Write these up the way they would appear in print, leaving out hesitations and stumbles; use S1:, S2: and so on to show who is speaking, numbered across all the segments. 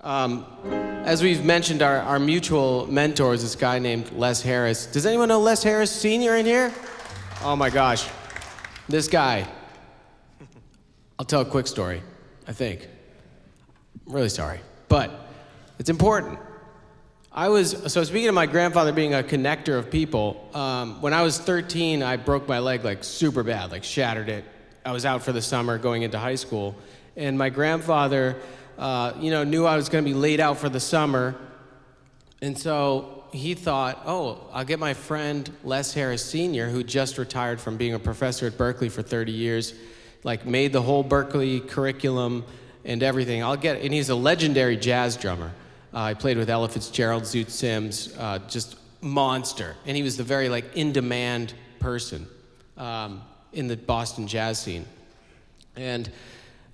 S1: As we've mentioned, our mutual mentor is this guy named Les Harris. Does anyone know Les Harris Sr. in here? Oh my gosh. This guy. I'll tell a quick story, I think. I'm really sorry, but it's important. So speaking of my grandfather being a connector of people, when I was 13, I broke my leg like super bad, like shattered it. I was out for the summer going into high school, and my grandfather, knew I was gonna be laid out for the summer, and so he thought, I'll get my friend Les Harris Sr., who just retired from being a professor at Berkeley for 30 years, like made the whole Berkeley curriculum and everything. And he's a legendary jazz drummer. I played with Ella Fitzgerald, Zoot Sims, just monster. And he was the very in-demand person in the Boston jazz scene. And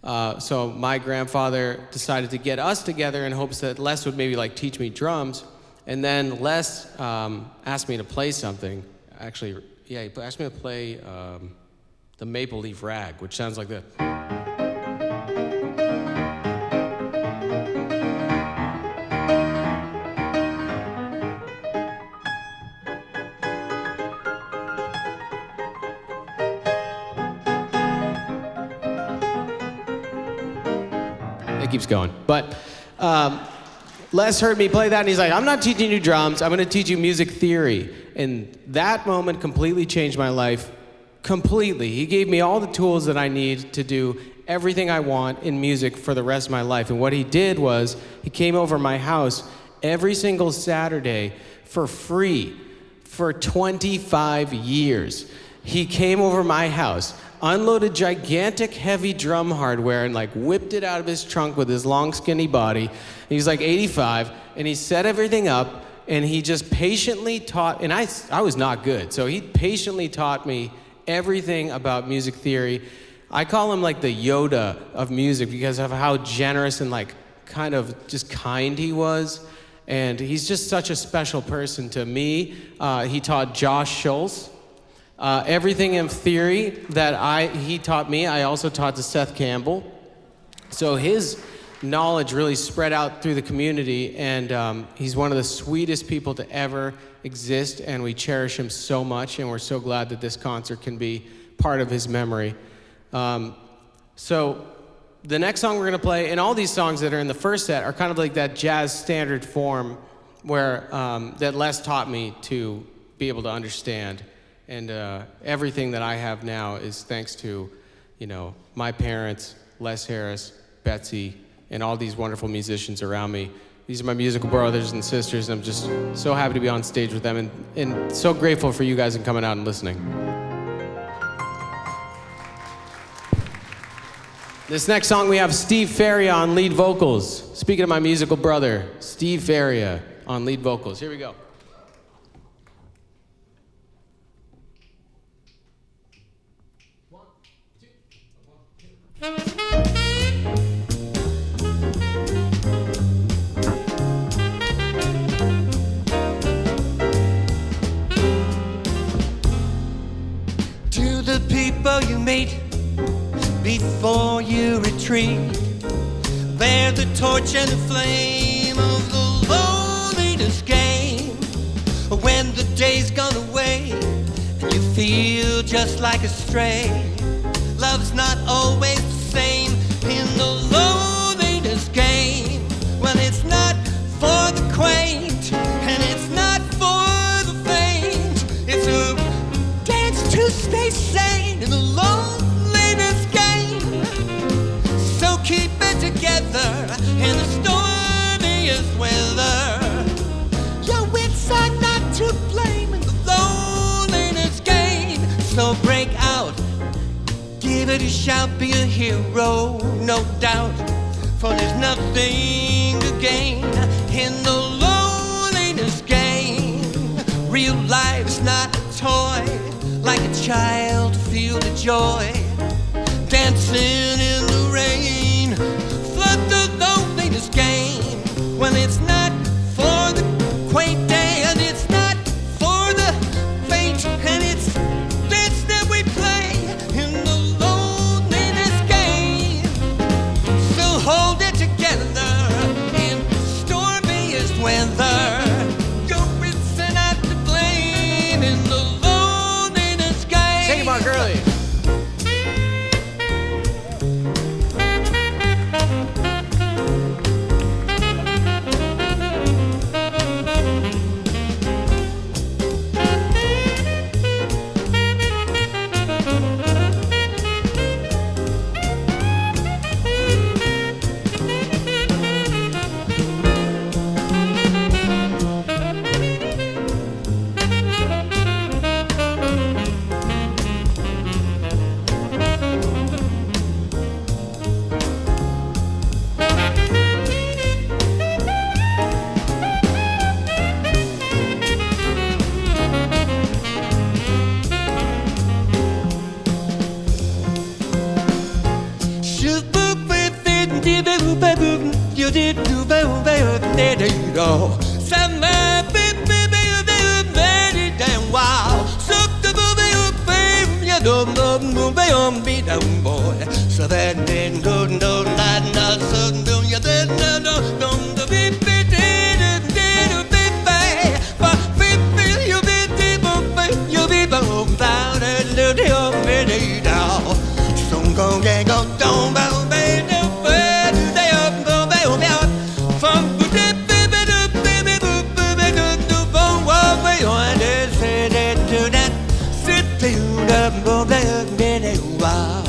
S1: so my grandfather decided to get us together in hopes that Les would maybe teach me drums. And then Les asked me to play something. Actually, yeah, he asked me to play the Maple Leaf Rag, which sounds like this. It keeps going. But Les heard me play that, and he's like, I'm not teaching you drums, I'm gonna teach you music theory. And that moment completely changed my life, completely. He gave me all the tools that I need to do everything I want in music for the rest of my life. And what he did was, he came over my house every single Saturday for free for 25 years. He came over my house, unloaded gigantic heavy drum hardware and whipped it out of his trunk with his long skinny body. He was 85, and he set everything up, and he just patiently taught, and I was not good, so he patiently taught me everything about music theory. I call him the Yoda of music because of how generous and kind of just kind he was. And he's just such a special person to me. He taught Josh Schultz. Everything in theory that he taught me, I also taught to Seth Campbell. So his knowledge really spread out through the community, and he's one of the sweetest people to ever exist, and we cherish him so much, and we're so glad that this concert can be part of his memory. So the next song we're gonna play, and all these songs that are in the first set are kind of like that jazz standard form where that Les taught me to be able to understand. And everything that I have now is thanks to, my parents, Les Harris, Betsy, and all these wonderful musicians around me. These are my musical brothers and sisters, and I'm just so happy to be on stage with them, and so grateful for you guys and coming out and listening. This next song, we have Steve Faria on lead vocals. Speaking of my musical brother, Steve Faria on lead vocals. Here we go.
S2: To the people you meet before you retreat, bear the torch and the flame of the loneliness game. When the day's gone away and you feel just like a stray, love's not always the same in the loneliness game. Well, it's not for the quaint and it's not for the faint. It's a dance to stay sane in the loneliness game. So keep it together in the stormiest weather. Your wits are not to blame in the loneliness game. So break out, give it a shout, be a hero, no doubt. For there's nothing to gain in the loneliness game. Real life's not a toy, like a child, feel the joy. Dancing in the rain, flood the loneliness game. Well, it's not for the quaint day, and it's not for the faint, and it's this that we play in the loneliness game. So hold it together in So that then go no not so do you then no be you be boom down and do the down. So go get go down bow baby they up from wow.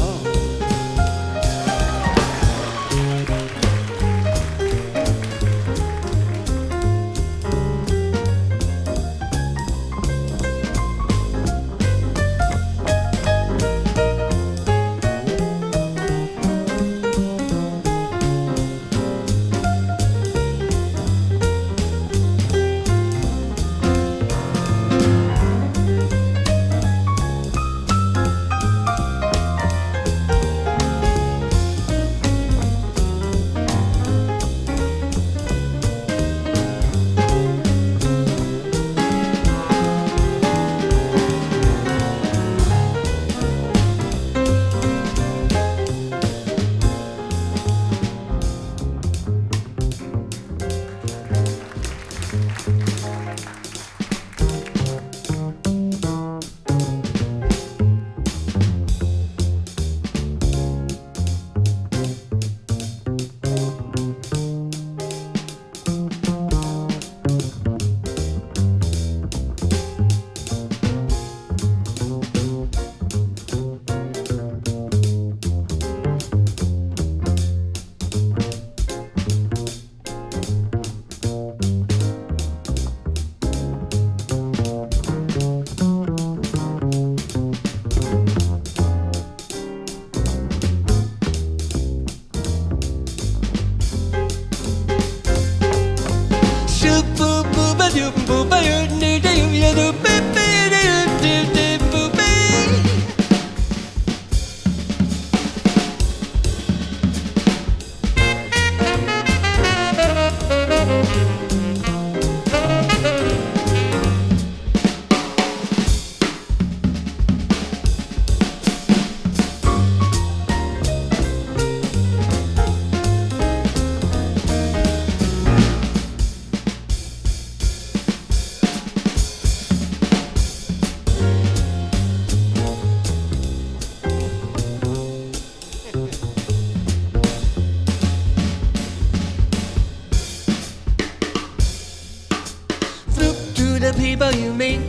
S2: The people you meet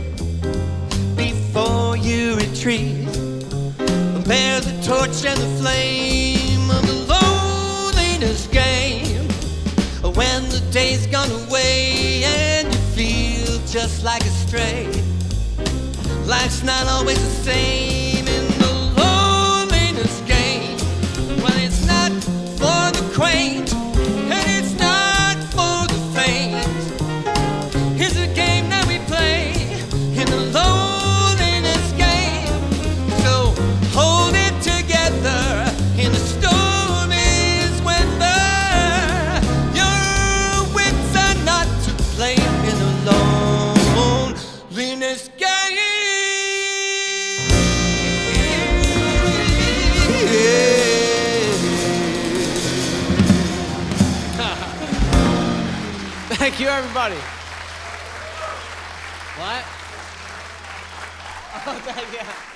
S2: before you retreat, bear the torch and the flame of the loneliness game. When the day's gone away and you feel just like a stray, life's not always the same in the loneliness game. Well, it's not for the quaint and it's not for the faint. It's a game that we play in the loneliness game. So hold it together in the stormiest weather. Your wits are not to blame in the loneliness game.
S1: Thank you, everybody. What? Oh, yeah.